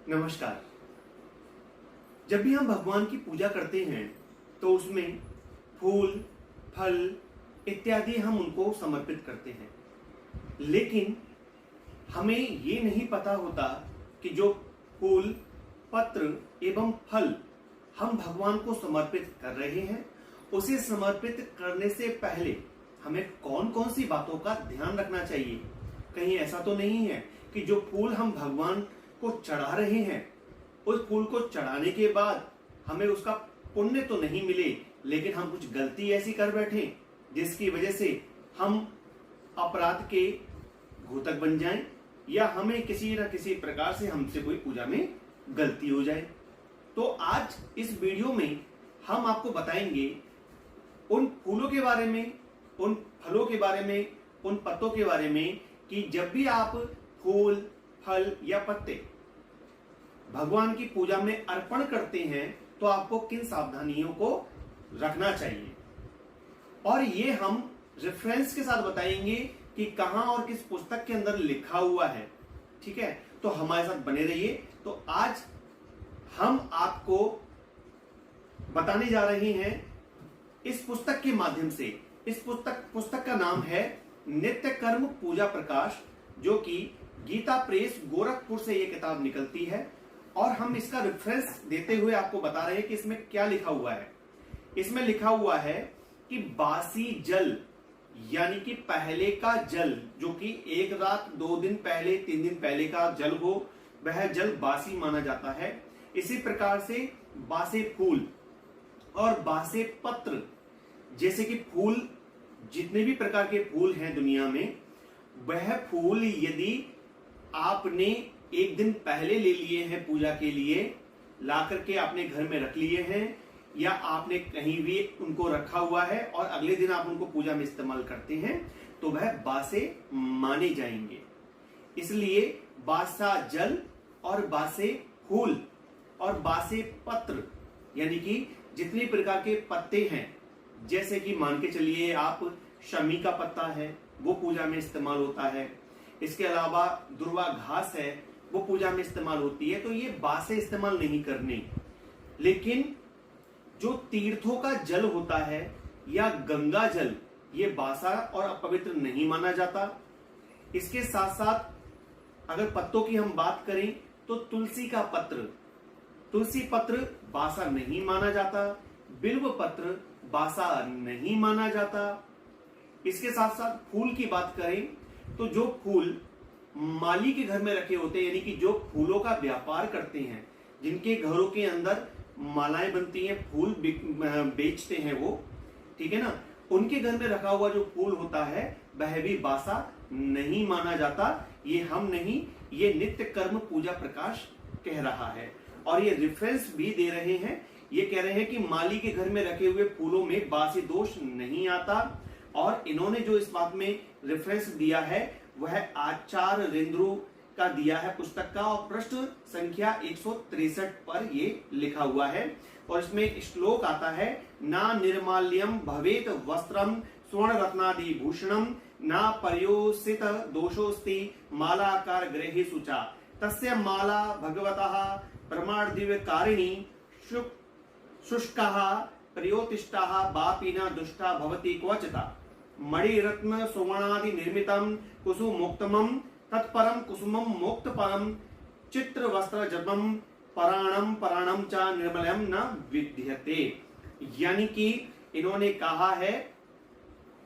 नमस्कार। जब भी हम भगवान की पूजा करते हैं तो उसमें फूल, फल इत्यादि हम उनको समर्पित करते हैं, लेकिन हमें ये नहीं पता होता कि जो फूल, पत्र एवं फल हम भगवान को समर्पित कर रहे हैं, उसे समर्पित करने से पहले हमें कौन कौन सी बातों का ध्यान रखना चाहिए। कहीं ऐसा तो नहीं है कि जो फूल हम भगवान को चढ़ा रहे हैं, उस फूल को चढ़ाने के बाद हमें उसका पुण्य तो नहीं मिले, लेकिन हम कुछ गलती ऐसी कर बैठे जिसकी वजह से हम अपराध के घोतक बन जाएं, या हमें किसी न किसी प्रकार से हमसे कोई पूजा में गलती हो जाए। तो आज इस वीडियो में हम आपको बताएंगे उन फूलों के बारे में, उन फलों के बारे में, उन पत्तों के बारे में कि जब भी आप फूल, फल या पत्ते भगवान की पूजा में अर्पण करते हैं तो आपको किन सावधानियों को रखना चाहिए, और ये हम रेफरेंस के साथ बताएंगे कि कहां और किस पुस्तक के अंदर लिखा हुआ है। ठीक है, तो हमारे साथ बने रहिए। तो आज हम आपको बताने जा रहे हैं इस पुस्तक के माध्यम से। इस पुस्तक का नाम है नित्य कर्म पूजा प्रकाश, जो कि गीता प्रेस गोरखपुर से ये किताब निकलती है, और हम इसका रेफरेंस देते हुए आपको बता रहे हैं कि इसमें क्या लिखा हुआ है। इसमें लिखा हुआ है कि बासी जल यानी कि पहले का जल, जो कि 1 रात 2 दिन पहले 3 दिन पहले का जल हो, वह जल बासी माना जाता है। इसी प्रकार से बासे फूल और बासे पत्र, जैसे कि फूल, जितने भी प्रकार के फूल हैं दुनिया में, वह फूल यदि आपने 1 दिन पहले ले लिए हैं पूजा के लिए, ला करके आपने घर में रख लिए हैं, या आपने कहीं भी उनको रखा हुआ है और अगले दिन आप उनको पूजा में इस्तेमाल करते हैं, तो वह बासे माने जाएंगे। इसलिए बासा जल और बासे फूल और बासे पत्र, यानी कि जितने प्रकार के पत्ते हैं, जैसे कि मान के चलिए आप शमी का पत्ता है, वो पूजा में इस्तेमाल होता है। इसके अलावा दुर्वा घास है, वो पूजा में इस्तेमाल होती है। तो ये बासे इस्तेमाल नहीं करने, लेकिन जो तीर्थों का जल होता है या गंगा जल, ये बासा और अपवित्र नहीं माना जाता। इसके साथ साथ अगर पत्तों की हम बात करें तो तुलसी का पत्र, तुलसी पत्र बासा नहीं माना जाता। बिल्व पत्र बासा नहीं माना जाता। इसके साथ साथ फूल की बात करें तो जो फूल माली के घर में रखे होते हैं, यानी कि जो फूलों का व्यापार करते हैं, जिनके घरों के अंदर मालाएं बनती हैं, फूल बेचते हैं वो, ठीक है ना, उनके घर में रखा हुआ जो फूल होता है वह भी बासा नहीं माना जाता। ये हम नहीं, ये नित्य कर्म पूजा प्रकाश कह रहा है, और ये रेफरेंस भी दे रहे हैं। ये कह रहे हैं कि माली के घर में रखे हुए फूलों में बासी दोष नहीं आता, और इन्होंने जो इस बात में रेफरेंस दिया है वह आचार्य रेंद्रू का दिया है पुस्तक का, और पृष्ठ संख्या 163 पर ये लिखा हुआ है। और इसमें एक श्लोक आता है, ना निर्माल्यम भवेत वस्त्रम स्वर्ण रत्नादि भूषणम ना पर्योसित दोषोस्ति मालाकार ग्रहे सुचा तस्य माला भगवतः प्रमाण दिव्य कारिणी शुष्का प्रयोतिष्ठा बापीना दुष्टा भवति क्वचिता मणिरत्न सुवर्णादि निर्मितम कुसुमोक्तमं तत्परम कुसुमम मोक्त परम चित्र वस्त्र जपम पराणम पराणम च निर्मलम न विद्यते। यानी कि इन्होंने कहा है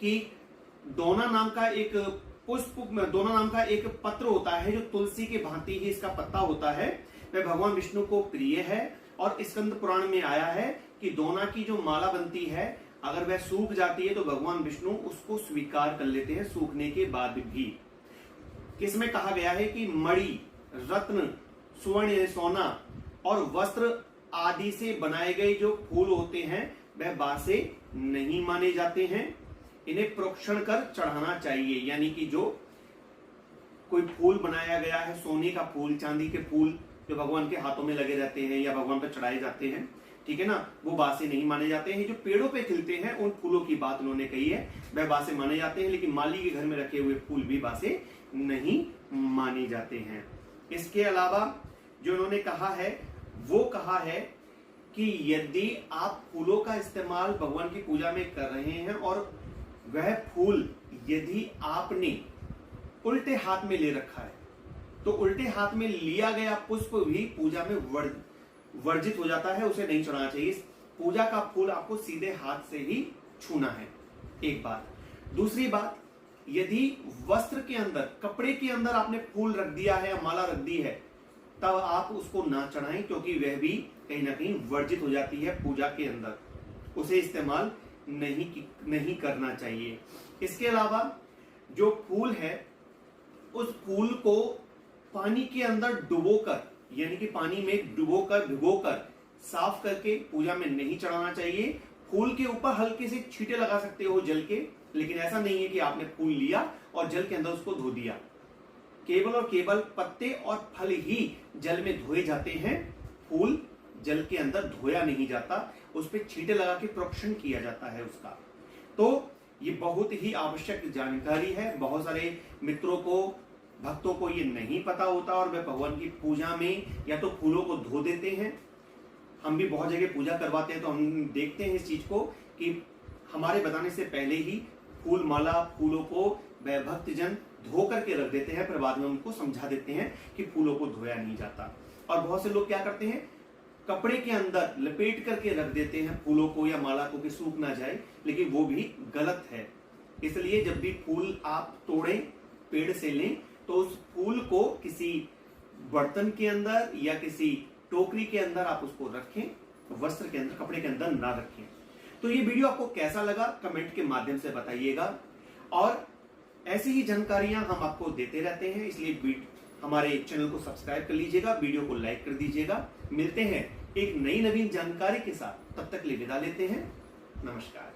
कि दोना नाम का एक पुष्प, दोना नाम का एक पत्र होता है जो तुलसी के भांति ही इसका पत्ता होता है, वह भगवान विष्णु को प्रिय है। और स्कंद पुराण में आया है कि दोना की जो माला बनती है, अगर वह सूख जाती है तो भगवान विष्णु उसको स्वीकार कर लेते हैं सूखने के बाद भी। किसमें कहा गया है कि मणि, रत्न, सुवर्ण सोना और वस्त्र आदि से बनाए गए जो फूल होते हैं वह बासे नहीं माने जाते हैं, इन्हें प्रोक्षण कर चढ़ाना चाहिए। यानी कि जो कोई फूल बनाया गया है, सोने का फूल, चांदी के फूल जो भगवान के हाथों में लगे रहते हैं या भगवान पर चढ़ाए जाते हैं, ठीक है ना, वो बासे नहीं माने जाते हैं। जो पेड़ों पे खिलते हैं उन फूलों की बात उन्होंने कही है, वह बासे माने जाते हैं, लेकिन माली के घर में रखे हुए फूल भी बासे नहीं माने जाते हैं। इसके अलावा जो उन्होंने कहा है वो कहा है कि यदि आप फूलों का इस्तेमाल भगवान की पूजा में कर रहे हैं और वह फूल यदि आपने उल्टे हाथ में ले रखा है तो उल्टे हाथ में लिया गया पुष्प भी पूजा में वर्जित हो जाता है, उसे नहीं चढ़ाना चाहिए। पूजा का फूल आपको सीधे हाथ से ही छूना है, एक बात। दूसरी बात, यदि वस्त्र के अंदर, कपड़े के अंदर आपने फूल रख दिया है या माला रख दी है, तब आप उसको ना चढ़ाएं, क्योंकि वह भी कहीं ना कहीं वर्जित हो जाती है पूजा के अंदर, उसे इस्तेमाल नहीं करना चाहिए। इसके अलावा जो फूल है उस फूल को पानी के अंदर डुबोकर, यानी कि पानी में डुबोकर भिगोकर साफ करके पूजा में नहीं चढ़ाना चाहिए। फूल के ऊपर हल्के से छींटे लगा सकते हो जल के, लेकिन ऐसा नहीं है कि आपने फूल लिया और जल के अंदर उसको धो दिया। केवल और केवल पत्ते और फल ही जल में धोए जाते हैं, फूल जल के अंदर धोया नहीं जाता, उस पर छींटे लगा के प्रोटेक्शन किया जाता है उसका। तो ये बहुत ही आवश्यक जानकारी है। बहुत सारे मित्रों को, भक्तों को ये नहीं पता होता और वे भगवान की पूजा में या तो फूलों को धो देते हैं। हम भी बहुत जगह पूजा करवाते हैं तो हम देखते हैं इस चीज को कि हमारे बताने से पहले ही फूल माला, फूलों को भक्तजन धो करके रख देते हैं, फिर बाद में उनको समझा देते हैं कि फूलों को धोया नहीं जाता। और बहुत से लोग क्या करते हैं, कपड़े के अंदर लपेट करके रख देते हैं फूलों को या माला को कि सूख ना जाए, लेकिन वो भी गलत है। इसलिए जब भी फूल आप तोड़ें, पेड़ से लें, तो उस फूल को किसी बर्तन के अंदर या किसी टोकरी के अंदर आप उसको रखें, वस्त्र के अंदर, कपड़े के अंदर ना रखें। तो ये वीडियो आपको कैसा लगा कमेंट के माध्यम से बताइएगा, और ऐसी ही जानकारियां हम आपको देते रहते हैं, इसलिए हमारे चैनल को सब्सक्राइब कर लीजिएगा, वीडियो को लाइक कर दीजिएगा। मिलते हैं एक नई नवीन जानकारी के साथ, तब तक के लिए विदा लेते हैं। नमस्कार।